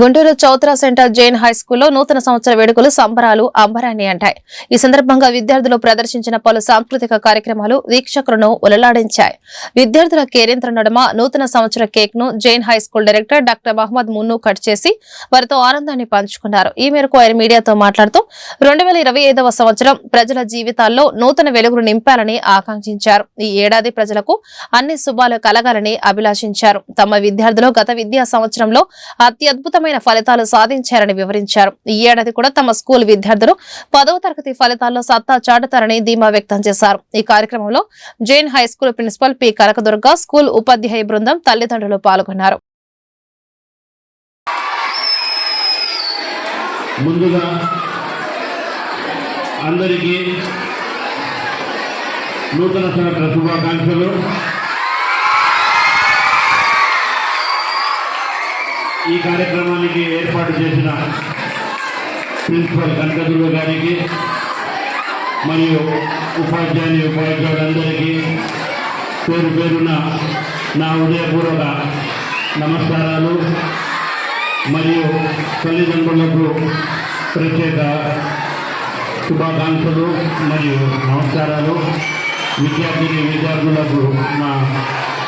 Guntur Chowtra centre Jain high స్కూల్లో నూతన సంవత్సర వేడుకలు సంబరాలు అంబరాన్ని అంటాయి. ఈ సందర్భంగా విద్యార్థులు ప్రదర్శించిన పలు సాంస్కృతిక కార్యక్రమాలు వీక్షకులను ఉలలాడించాయి. విద్యార్థుల కేరింతల నడుమ నూతన సంవత్సర కేక్ ను Jain high school director doctor Mohammed Munnu cut చేసి వారితో ఆనందాన్ని పంచుకున్నారు. ఈ మేరకు ఆయన మీడియాతో మాట్లాడుతూ 2025వ సంవత్సరం ప్రజల జీవితాల్లో నూతన వెలుగులు నింపాలని ఆకాంక్షించారు. ఈ ఏడాది ప్రజలకు అన్ని శుభాలు కలగాలని అభిలాషించారు. తమ విద్యార్థులు గత విద్యా సంవత్సరంలో అత్యద్భుతమైన ఫలితాలు సాధించారని వివరించారు. ఈ ఏడాది కూడా తమ స్కూల్ విద్యార్థులు 10వ తరగతి ఫలితాల్లో సత్తా చాటుతారని ధీమా వ్యక్తం చేశారు. ఈ కార్యక్రమంలో Jain high school principal P Kanakadurga, school ఉపాధ్యాయ బృందం, తల్లిదండ్రులు పాల్గొన్నారు. ముందుగా అందరికీ నూతన సంవత్సర శుభాకాంక్షలు. ఈ కార్యక్రమానికి ఏర్పాటు చేసిన ప్రిన్సిపల్ కనకదుర్గ గారికి మరియు ఉపాధ్యాయులందరికీ పేరు పేరున నా హృదయపూర్వక నమస్కారాలు మరియు తల్లిదండ్రులకు ప్రత్యేక శుభాకాంక్షలు మరియు నమస్కారాలు. విద్యార్థులకు నా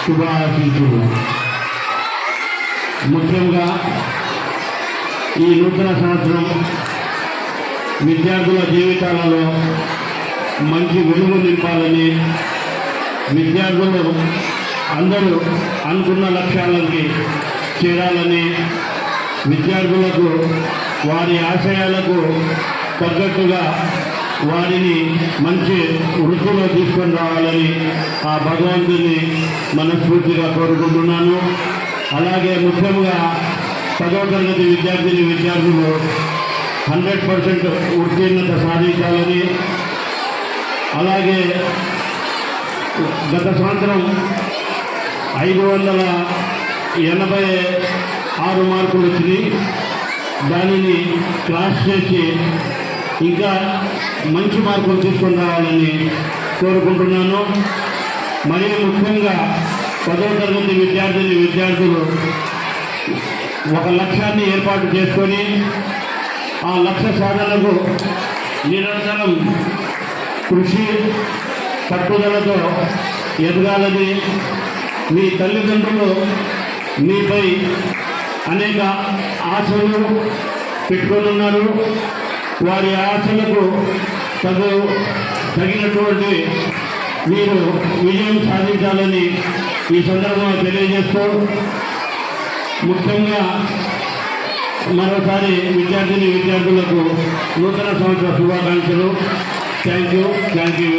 శుభాశీస్సులు. ముఖ్యంగా ఈ నూతన సంవత్సరం విద్యార్థుల జీవితాలలో మంచి వెలుగు నింపాలని, విద్యార్థులు అందరూ అనుకున్న లక్ష్యాలకి చేరాలని, విద్యార్థులకు వారి ఆశయాలకు తగ్గట్టుగా వారిని మంచి వృత్తిలో తీసుకొని రావాలని ఆ భగవంతుని మనస్ఫూర్తిగా కోరుకుంటున్నాను. అలాగే ముఖ్యంగా 10వ తరగతి విద్యార్థులు 100% ఉత్తీర్ణత సాధించాలని, అలాగే గత సంవత్సరం 586 మార్కులు వచ్చినాయి. దానిని క్లాస్ చేసి ఇంకా మంచి మార్కులు తీసుకొని రావాలని కోరుకుంటున్నాను. మరియు ముఖ్యంగా 10వ తరగతి విద్యార్థులు ఒక లక్ష్యాన్ని ఏర్పాటు చేసుకొని ఆ లక్ష్య సాధనకు నిరంతరం కృషి పట్టుదలతో ఎదగాలని, మీ తల్లిదండ్రులు మీపై అనేక ఆశలు పెట్టుకొని ఉన్నారు. వారి ఆశలకు తగినటువంటి మీరు విజయం సాధించాలని ఈ సందర్భంగా తెలియజేస్తూ, ముఖ్యంగా మరోసారి విద్యార్థులకు నూతన సంవత్సర శుభాకాంక్షలు. Thank you.